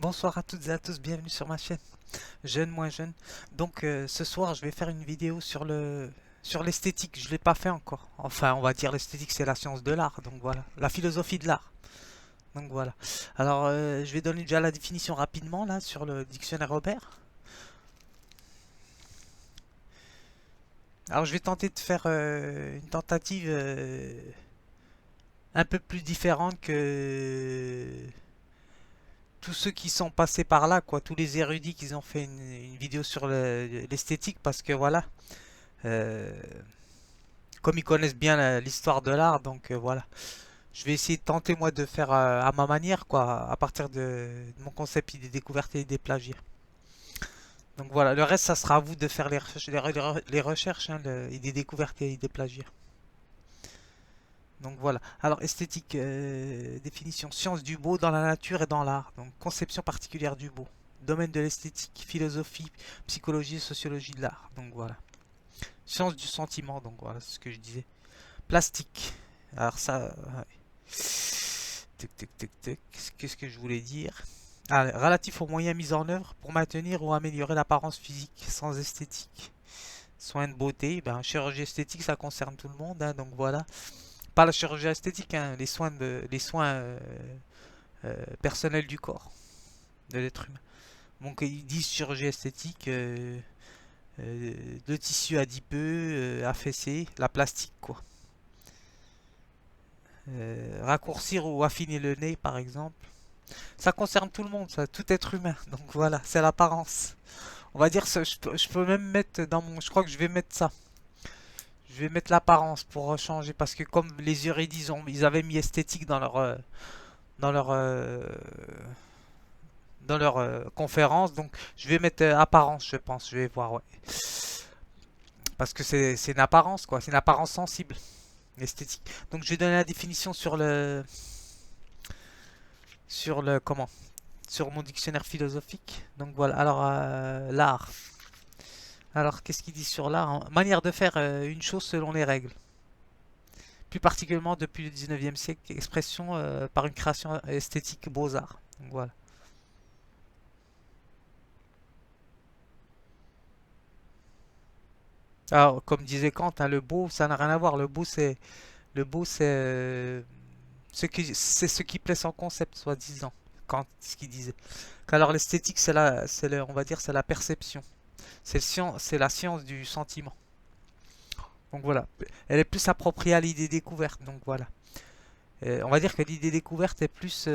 Bonsoir à toutes et à tous, bienvenue sur ma chaîne Jeune moins jeune. Donc ce soir je vais faire une vidéo sur l'esthétique, je l'ai pas fait encore. Enfin on va dire l'esthétique c'est la science de l'art, donc voilà, la philosophie de l'art. Donc voilà. Alors je vais donner déjà la définition rapidement là sur le dictionnaire Robert. Alors je vais tenter de faire une tentative un peu plus différente que tous ceux qui sont passés par là, quoi, tous les érudits qui ont fait une vidéo sur l'esthétique, parce que voilà, euh, comme ils connaissent bien l'histoire de l'art, donc voilà. Je vais essayer de tenter moi de faire à ma manière, quoi, à partir de mon concept idée découverte et idée plagiat. Donc voilà, le reste, ça sera à vous de faire les recherches, hein, idée découverte et idée plagiat. Donc voilà. Alors esthétique, définition, science du beau dans la nature et dans l'art. Donc conception particulière du beau. Domaine de l'esthétique, philosophie, psychologie et sociologie de l'art. Donc voilà. Science du sentiment, donc voilà, c'est ce que je disais. Plastique. Alors ça, ouais. Tic, tic, tic, tic. Qu'est-ce que je voulais dire? Ah, relatif aux moyens mis en œuvre pour maintenir ou améliorer l'apparence physique sans esthétique. Soins de beauté, ben, chirurgie esthétique, ça concerne tout le monde, hein, donc voilà. Pas la chirurgie esthétique, hein, les soins personnels du corps, de l'être humain. Donc ils disent chirurgie esthétique, le tissu adipeux, affaissé, la plastique, quoi. Raccourcir ou affiner le nez, par exemple. Ça concerne tout le monde, ça, tout être humain. Donc voilà, c'est l'apparence. On va dire, je peux même mettre dans mon... Je crois que je vais mettre ça. Je vais mettre l'apparence pour changer. Parce que comme les Eurydices, ils avaient mis esthétique dans leur, euh, dans leur conférence. Donc je vais mettre apparence, je pense. Je vais voir, ouais. Parce que c'est une apparence, quoi. C'est une apparence sensible, esthétique. Donc je vais donner la définition sur le comment sur mon dictionnaire philosophique. Donc voilà, alors l'art. Alors qu'est-ce qu'il dit sur l'art, hein? Manière de faire une chose selon les règles. Plus particulièrement depuis le 19e siècle, expression par une création esthétique beaux-arts. Donc voilà. Alors comme disait Kant, hein, le beau, ça n'a rien à voir. Le beau c'est ce qui plaît sans concept, soi-disant. Kant, ce qu'il disait. Qu'alors l'esthétique, on va dire, c'est la perception. C'est la science du sentiment. Donc voilà, elle est plus appropriée à l'idée découverte. Donc voilà. On va dire que l'idée découverte est plus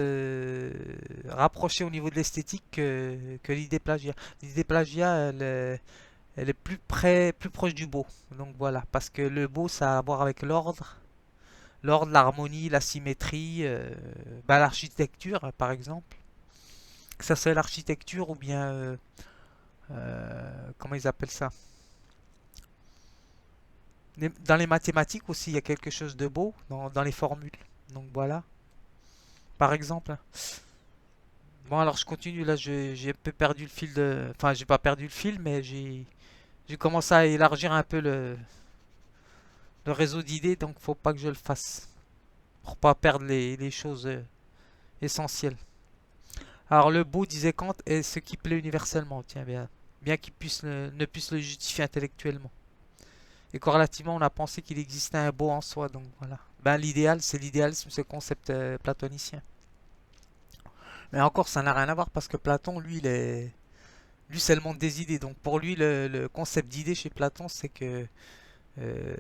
rapprochée au niveau de l'esthétique que l'idée plagiat. L'idée plagiat, elle est plus proche du beau. Donc voilà, parce que le beau, ça a à voir avec l'ordre, l'harmonie, la symétrie, bah, l'architecture, par exemple. Que ça soit l'architecture ou bien, comment ils appellent ça? Dans les mathématiques aussi, il y a quelque chose de beau dans les formules. Donc voilà, par exemple. Bon, alors je continue là, j'ai un peu perdu le fil de. Enfin, j'ai pas perdu le fil, mais j'ai commencé à élargir un peu le réseau d'idées, donc faut pas que je le fasse. Pour pas perdre les choses essentielles. Alors, le beau, disait Kant, est ce qui plaît universellement, tiens bien. Bien qu'il ne puisse le justifier intellectuellement. Et corrélativement, on a pensé qu'il existait un beau en soi, donc voilà. Ben, l'idéal, c'est l'idéalisme, ce concept platonicien. Mais encore, ça n'a rien à voir parce que Platon, lui, c'est le monde des idées. Donc pour lui, le concept d'idée chez Platon, c'est que euh,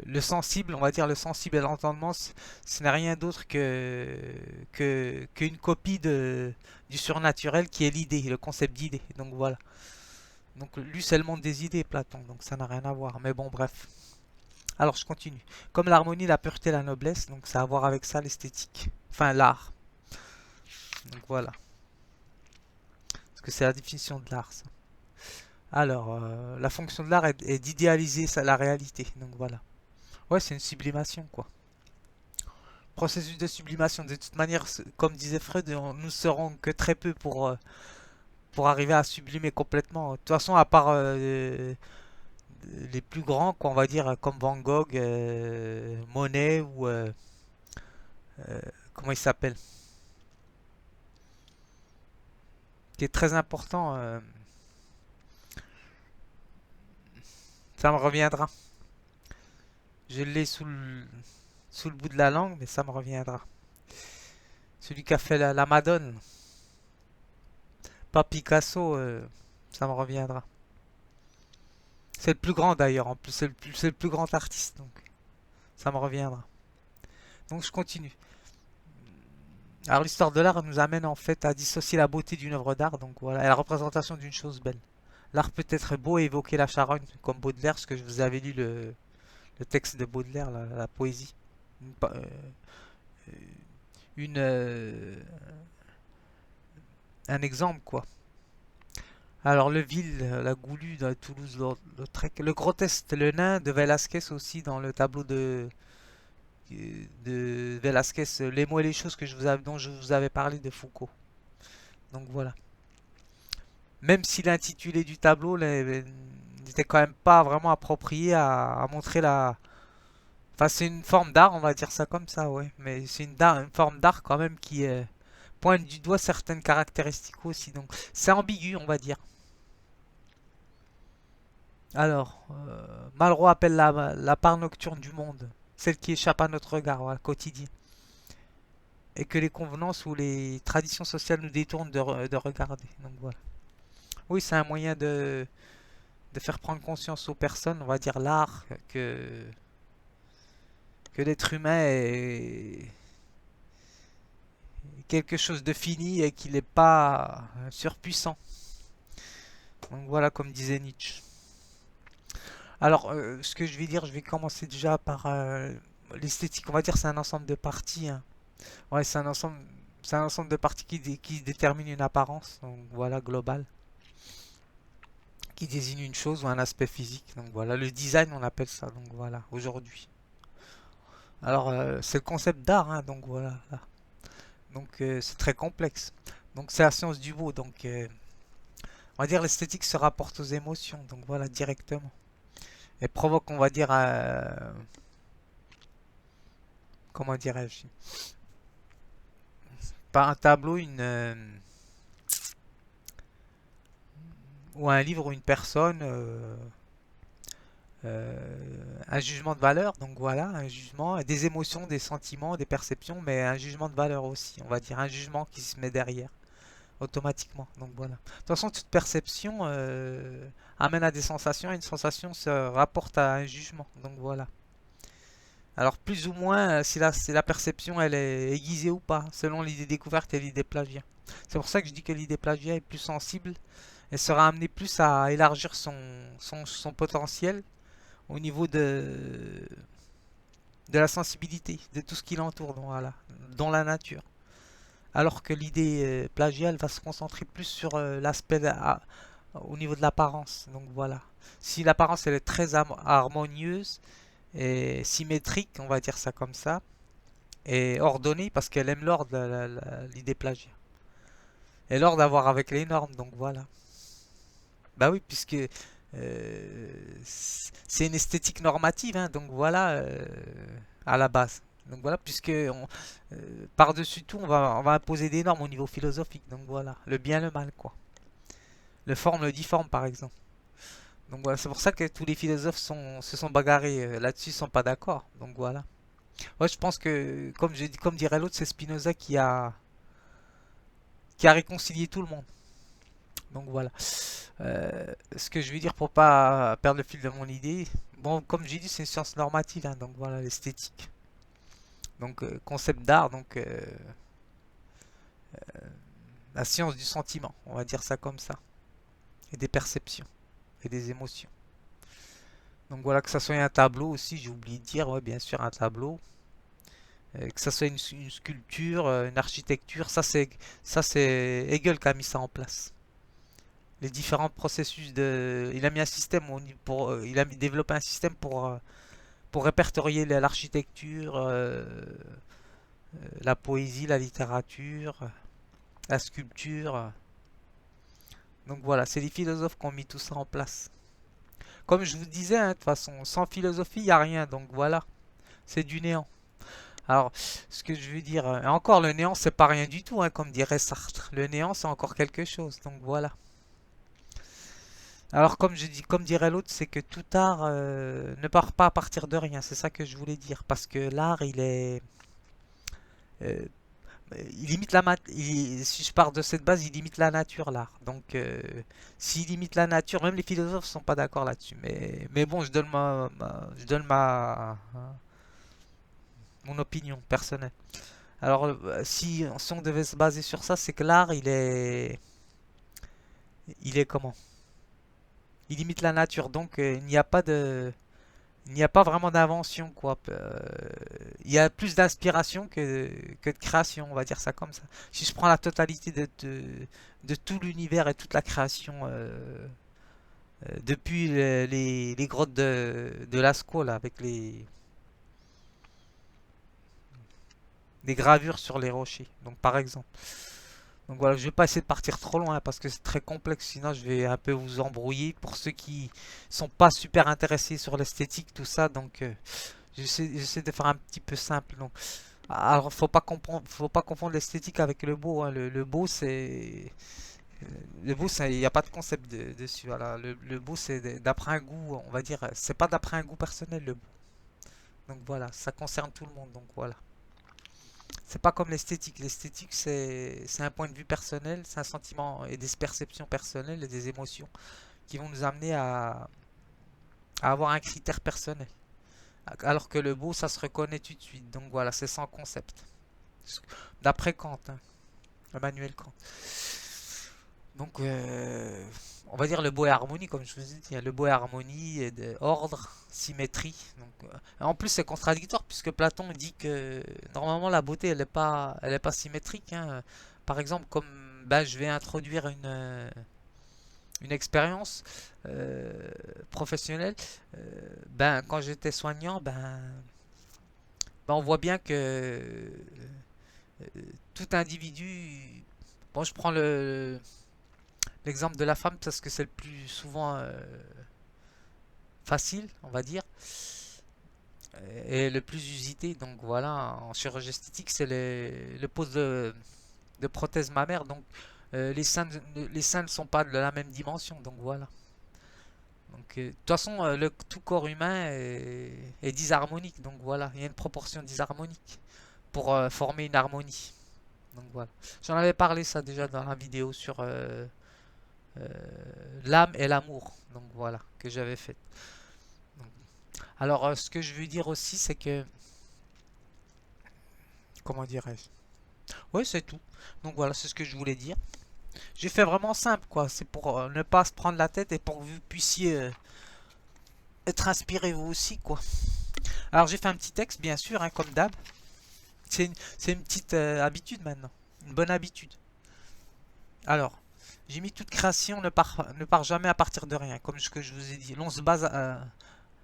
le sensible, on va dire le sensible et l'entendement, ce n'est rien d'autre qu'une copie du surnaturel qui est l'idée, le concept d'idée. Donc voilà. Donc lui, c'est le monde des idées, Platon. Donc ça n'a rien à voir. Mais bon, bref. Alors je continue. Comme l'harmonie, la pureté, la noblesse, donc ça a à voir avec ça l'esthétique. Enfin l'art. Donc voilà. Parce que c'est la définition de l'art, ça. Alors, la fonction de l'art est d'idéaliser la réalité. Donc voilà. Ouais, c'est une sublimation, quoi. Processus de sublimation. De toute manière, comme disait Freud, nous serons que très peu pour arriver à sublimer complètement. De toute façon, à part les plus grands, quoi, on va dire, comme Van Gogh, Monet ou... comment il s'appelle? qui est très important. Ça me reviendra. Je l'ai sous le bout de la langue, mais ça me reviendra. Celui qui a fait la Madone, pas Picasso, ça me reviendra. C'est le plus grand d'ailleurs, en plus c'est le plus grand artiste, donc ça me reviendra. Donc je continue. Alors l'histoire de l'art nous amène en fait à dissocier la beauté d'une œuvre d'art, donc voilà, et la représentation d'une chose belle. L'art peut être beau et évoquer la charogne, comme Baudelaire, ce que je vous avais lu le texte de Baudelaire, la poésie. Une, une, un exemple quoi. Alors le vil, la Goulue dans Toulouse-Lautrec, le grotesque, le nain de Velázquez aussi dans le tableau de Velázquez, les mots et les choses dont je vous avais parlé de Foucault. Donc voilà. Même si l'intitulé du tableau n'était quand même pas vraiment approprié à montrer la... Enfin c'est une forme d'art, on va dire ça comme ça, ouais. Mais c'est une forme d'art quand même qui pointe du doigt certaines caractéristiques aussi. Donc c'est ambigu, on va dire. Alors, Malraux appelle la part nocturne du monde, celle qui échappe à notre regard, voilà, quotidien, et que les convenances ou les traditions sociales nous détournent de regarder. Donc voilà. Oui, c'est un moyen de faire prendre conscience aux personnes, on va dire l'art, que l'être humain est quelque chose de fini et qu'il n'est pas surpuissant. Donc voilà, comme disait Nietzsche. Alors, ce que je vais dire, je vais commencer déjà par l'esthétique. On va dire c'est un ensemble de parties, hein. Ouais, c'est un ensemble de parties qui détermine une apparence, donc voilà, globale, qui désigne une chose ou un aspect physique. Donc voilà, le design, on appelle ça, donc voilà, aujourd'hui. Alors, c'est le concept d'art, hein, donc voilà. Là. Donc, c'est très complexe. Donc, c'est la science du beau. Donc, on va dire l'esthétique se rapporte aux émotions, donc voilà, directement. Et provoque, on va dire, comment dirais-je, pas un tableau, ou un livre ou une personne, un jugement de valeur, donc voilà, un jugement, des émotions, des sentiments, des perceptions, mais un jugement de valeur aussi, on va dire, un jugement qui se met derrière, automatiquement, donc voilà. De toute façon, toute perception amène à des sensations, et une sensation se rapporte à un jugement, donc voilà. Alors plus ou moins si la perception elle est aiguisée ou pas, selon l'idée découverte et l'idée plagiat. C'est pour ça que je dis que l'idée plagiat est plus sensible et sera amenée plus à élargir son potentiel au niveau de la sensibilité, de tout ce qui l'entoure, voilà, dans la nature. Alors que l'idée plagiale va se concentrer plus sur l'aspect au niveau de l'apparence. Donc voilà. Si l'apparence elle est très harmonieuse et symétrique, on va dire ça comme ça, et ordonnée parce qu'elle aime l'ordre, l'idée plagiat. Et l'ordre à voir avec les normes, donc voilà. Bah oui, puisque c'est une esthétique normative, hein, donc voilà, à la base. Donc voilà, puisque par-dessus tout, on va imposer des normes au niveau philosophique. Donc voilà, le bien, le mal, quoi. Le forme, le difforme, par exemple. Donc voilà, c'est pour ça que tous les philosophes se sont bagarrés là-dessus, ils sont pas d'accord. Donc voilà. Ouais, je pense que, comme dirait l'autre, c'est Spinoza qui a réconcilié tout le monde. Donc voilà. Ce que je veux dire pour pas perdre le fil de mon idée, bon, comme j'ai dit, c'est une science normative, hein, donc voilà, l'esthétique. Donc, concept d'art, donc la science du sentiment, on va dire ça comme ça, et des perceptions, et des émotions. Donc voilà, que ça soit un tableau aussi, j'ai oublié de dire, ouais, bien sûr, un tableau, que ça soit une sculpture, une architecture, ça c'est Hegel qui a mis ça en place. Les différents processus il a mis un système il a développé un système pour répertorier l'architecture, la poésie, la littérature, la sculpture. Donc voilà, c'est les philosophes qui ont mis tout ça en place. Comme je vous disais, hein, de toute façon, sans philosophie, il n'y a rien. Donc voilà, c'est du néant. Alors, ce que je veux dire, et encore le néant, c'est pas rien du tout, hein, comme dirait Sartre. Le néant, c'est encore quelque chose. Donc voilà. Alors, comme je dis, comme dirait l'autre, c'est que tout art ne part pas à partir de rien. C'est ça que je voulais dire, parce que l'art, euh, il limite si je pars de cette base, il limite la nature, l'art. Donc, s'il limite la nature, même les philosophes sont pas d'accord là-dessus. Mais bon, je donne mon opinion personnelle. Alors, si on devait se baser sur ça, c'est que l'art, il est comment? Il limite la nature, donc il n'y a pas vraiment d'invention, quoi. Il y a plus d'inspiration que de création, on va dire ça comme ça. Si je prends la totalité de tout l'univers et toute la création, depuis les grottes de Lascaux, là, avec les gravures sur les rochers, donc par exemple. Donc voilà, je vais pas essayer de partir trop loin parce que c'est très complexe, sinon je vais un peu vous embrouiller pour ceux qui sont pas super intéressés sur l'esthétique, tout ça. Donc j'essaie de faire un petit peu simple. Donc, alors faut pas confondre l'esthétique avec le beau, hein. Le beau le beau, il n'y a pas de concept dessus. Voilà. Le beau c'est d'après un goût, on va dire, c'est pas d'après un goût personnel le beau. Donc voilà, ça concerne tout le monde. Donc voilà. C'est pas comme l'esthétique. L'esthétique, c'est un point de vue personnel, c'est un sentiment et des perceptions personnelles et des émotions qui vont nous amener à avoir un critère personnel. Alors que le beau, ça se reconnaît tout de suite. Donc voilà, c'est sans concept. D'après Kant, hein, Emmanuel Kant. Donc, on va dire le beau et harmonie, comme je vous ai dit, hein. Le beau et harmonie, et de ordre, symétrie. Donc, en plus, c'est contradictoire puisque Platon dit que normalement la beauté, elle est pas symétrique, hein. Par exemple, comme ben, je vais introduire une expérience professionnelle, ben, quand j'étais soignant, ben, on voit bien que tout individu, bon, je prends l'exemple de la femme parce que c'est le plus souvent facile, on va dire, et le plus usité. Donc voilà, en chirurgie esthétique, c'est le pose de prothèse mammaire. Donc les seins ne sont pas de la même dimension. Donc voilà. Donc, de toute façon, tout corps humain est disharmonique. Donc voilà, il y a une proportion disharmonique pour former une harmonie. Donc voilà. J'en avais parlé ça déjà dans la vidéo sur euh, l'âme et l'amour. Donc voilà, que j'avais fait. Donc, alors, ce que je veux dire aussi, c'est que, comment dirais-je? Oui, c'est tout. Donc voilà, c'est ce que je voulais dire. J'ai fait vraiment simple, quoi. C'est pour ne pas se prendre la tête et pour que vous puissiez être inspiré vous aussi, quoi. Alors, j'ai fait un petit texte, bien sûr, hein, comme d'hab. C'est une petite habitude maintenant. Une bonne habitude. Alors, j'ai mis toute création ne part jamais à partir de rien, comme ce que je vous ai dit.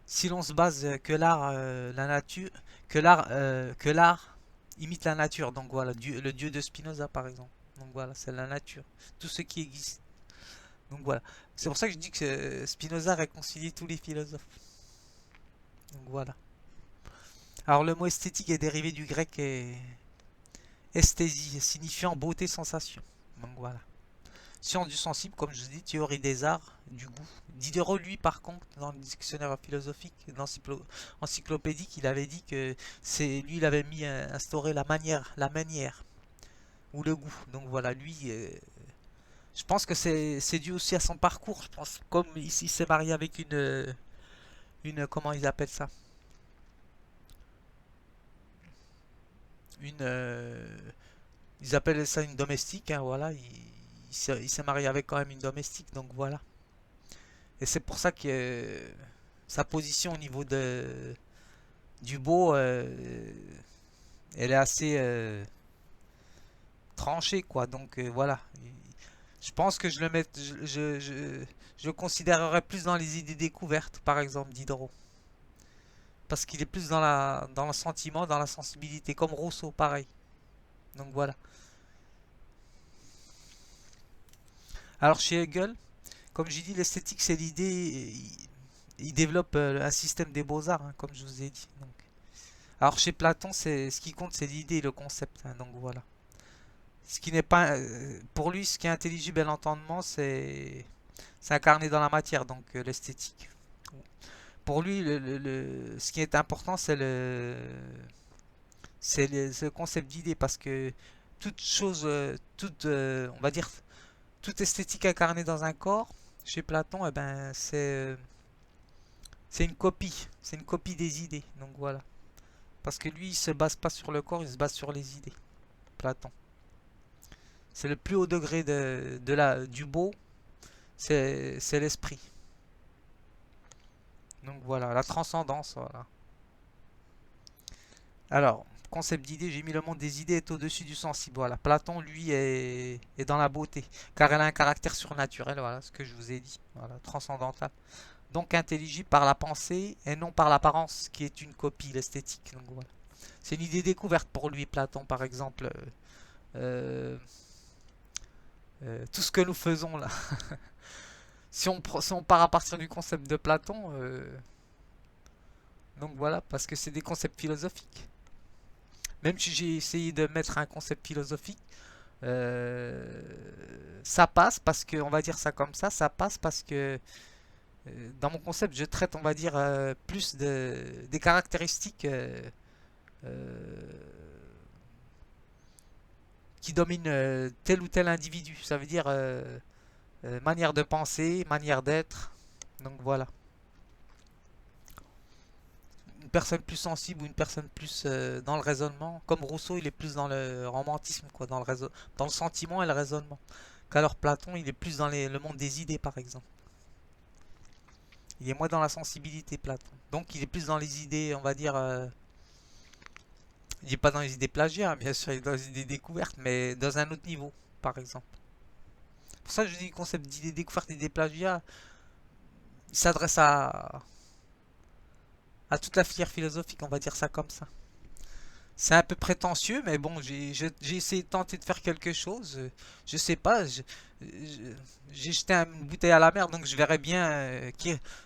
Si l'on se base que l'art, la nature, que l'art imite la nature. Donc voilà, le dieu de Spinoza par exemple. Donc voilà, c'est la nature, tout ce qui existe. Donc voilà, c'est pour ça que je dis que Spinoza réconcilie tous les philosophes. Donc voilà. Alors le mot esthétique est dérivé du grec esthésie, signifiant beauté, sensation. Donc voilà. Science du sensible, comme je vous dis, théorie des arts, du goût. Diderot, lui, par contre, dans le dictionnaire philosophique, dans l'encyclopédique, il avait dit que il avait instauré la manière ou le goût. Donc voilà, lui, je pense que c'est dû aussi à son parcours. Je pense, comme il s'est marié avec comment ils appellent ça, une, ils appellent ça une domestique, hein, voilà, il s'est marié avec quand même une domestique, donc voilà. Et c'est pour ça que sa position au niveau du beau, elle est assez tranchée, quoi. Donc voilà. Je pense que je le mets, je le considérerais plus dans les idées découvertes, par exemple, Diderot. Parce qu'il est plus dans le sentiment, dans la sensibilité, comme Rousseau, pareil. Donc voilà. Alors chez Hegel, comme j'ai dit, l'esthétique, c'est l'idée. Il développe un système des beaux-arts, hein, comme je vous ai dit. Donc, Alors chez Platon, c'est ce qui compte, c'est l'idée et le concept, hein, donc voilà. Ce qui n'est pas, pour lui, ce qui est intelligible à l'entendement, c'est incarné dans la matière, donc l'esthétique. Pour lui, ce qui est important, c'est le concept d'idée, parce que toute chose, on va dire, toute esthétique incarnée dans un corps, chez Platon, eh ben, c'est une copie des idées, donc voilà. Parce que lui, il se base pas sur le corps, il se base sur les idées, Platon. C'est le plus haut degré du beau, c'est l'esprit. Donc voilà, la transcendance, voilà. Alors, concept d'idée, j'ai mis le monde des idées est au-dessus du sensible. Voilà, Platon, lui, est dans la beauté, car elle a un caractère surnaturel, voilà, ce que je vous ai dit, voilà, transcendantal. Donc intelligible par la pensée et non par l'apparence, qui est une copie, l'esthétique. Donc voilà. C'est une idée découverte pour lui, Platon, par exemple. Euh, tout ce que nous faisons là. Si on part à partir du concept de Platon, donc voilà, parce que c'est des concepts philosophiques. Même si j'ai essayé de mettre un concept philosophique, euh, ça passe parce que, on va dire ça comme ça passe parce que dans mon concept, je traite, on va dire, plus des caractéristiques euh, qui dominent tel ou tel individu. Ça veut dire manière de penser, manière d'être. Donc voilà. Une personne plus sensible ou une personne plus dans le raisonnement. Comme Rousseau, il est plus dans le romantisme, quoi, dans le sentiment et le raisonnement. Qu'alors Platon, il est plus dans le monde des idées, par exemple. Il est moins dans la sensibilité, Platon. Donc il est plus dans les idées, on va dire. Il n'est pas dans les idées plagiat, bien sûr, il est dans les idées découvertes, mais dans un autre niveau, par exemple. Pour ça, je dis le concept d'idées découvertes et d'idées plagiat, il s'adresse à toute la filière philosophique, on va dire ça comme ça. C'est un peu prétentieux, mais bon, j'ai essayé de tenter de faire quelque chose. Je sais pas, j'ai jeté une bouteille à la mer, donc je verrai bien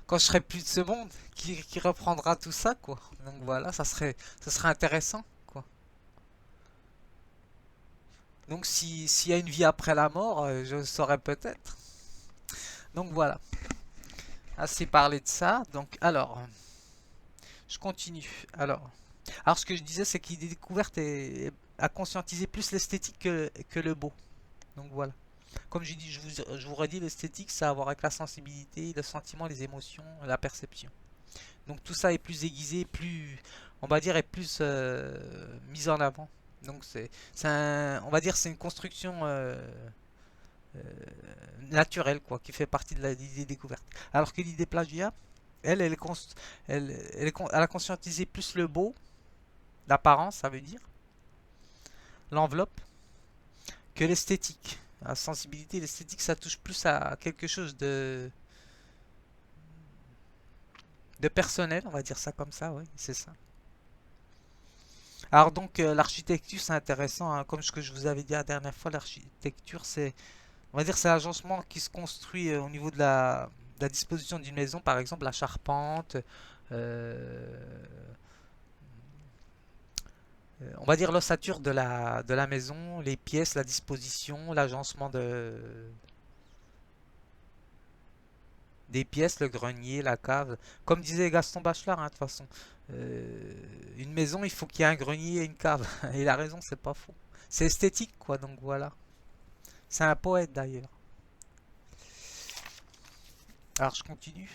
quand je serai plus de ce monde, qui reprendra tout ça, quoi. Donc voilà, ça serait intéressant, quoi. Donc s'il y a une vie après la mort, je le saurai peut-être. Donc voilà, assez parlé de ça. Donc alors, je continue. Alors ce que je disais, c'est qu'il est découverte et a conscientisé plus l'esthétique que le beau. Donc voilà. Comme j'ai dit, je vous redis, l'esthétique, ça a à voir avec la sensibilité, le sentiment, les émotions, la perception. Donc tout ça est plus aiguisé, plus, on va dire, est plus mis en avant. Donc on va dire, c'est une construction euh, naturelle, quoi, qui fait partie de l'idée découverte. Alors que l'idée plagiat, elle a conscientisé plus le beau, l'apparence, ça veut dire, l'enveloppe, que l'esthétique. La sensibilité, l'esthétique, ça touche plus à quelque chose de personnel, on va dire ça comme ça, oui, c'est ça. Alors donc l'architecture c'est intéressant, hein. Comme ce que je vous avais dit la dernière fois, l'architecture c'est, on va dire c'est l'agencement qui se construit au niveau de la disposition d'une maison, par exemple la charpente, euh, on va dire l'ossature de la maison, les pièces, la disposition, l'agencement des pièces, le grenier, la cave. Comme disait Gaston Bachelard, hein, de toute façon. Une maison, il faut qu'il y ait un grenier et une cave. Et il a raison, c'est pas faux. C'est esthétique, quoi, donc voilà. C'est un poète d'ailleurs. Alors je continue.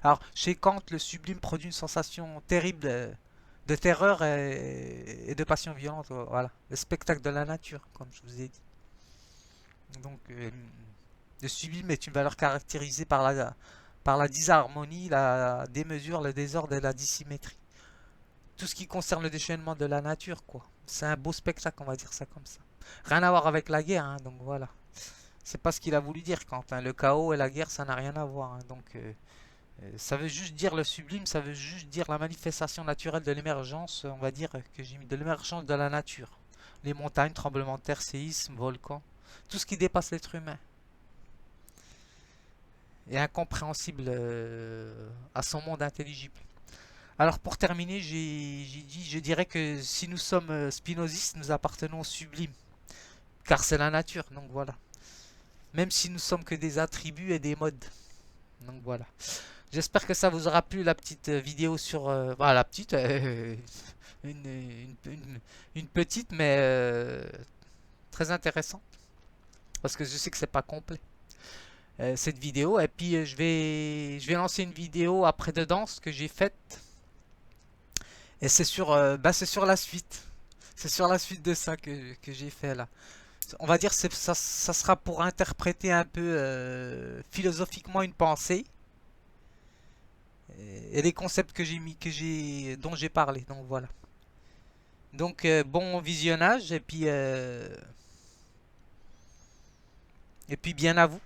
Alors, chez Kant, le sublime produit une sensation terrible de terreur et de passion violente. Voilà. Le spectacle de la nature, comme je vous ai dit. Donc, le sublime est une valeur caractérisée par la disharmonie, la démesure, le désordre et la dissymétrie. Tout ce qui concerne le déchaînement de la nature, quoi. C'est un beau spectacle, on va dire ça comme ça. Rien à voir avec la guerre, hein, donc voilà. C'est pas ce qu'il a voulu dire, Quentin. Le chaos et la guerre, ça n'a rien à voir, hein. Donc, ça veut juste dire le sublime, ça veut juste dire la manifestation naturelle de l'émergence, on va dire que j'ai mis de l'émergence de la nature. Les montagnes, tremblements de terre, séismes, volcans, tout ce qui dépasse l'être humain et incompréhensible à son monde intelligible. Alors pour terminer, je dirais que si nous sommes spinozistes, nous appartenons au sublime, car c'est la nature, donc voilà. Même si nous sommes que des attributs et des modes, donc voilà. J'espère que ça vous aura plu la petite vidéo sur... voilà, la petite... une, une petite, mais très intéressante, parce que je sais que c'est pas complet, cette vidéo. Et puis je vais lancer une vidéo après de danse que j'ai faite. Et c'est sur la suite. C'est sur la suite de ça que j'ai fait là. On va dire ça sera pour interpréter un peu philosophiquement une pensée et les concepts que j'ai mis, dont j'ai parlé. Donc voilà. Donc bon visionnage et puis bien à vous.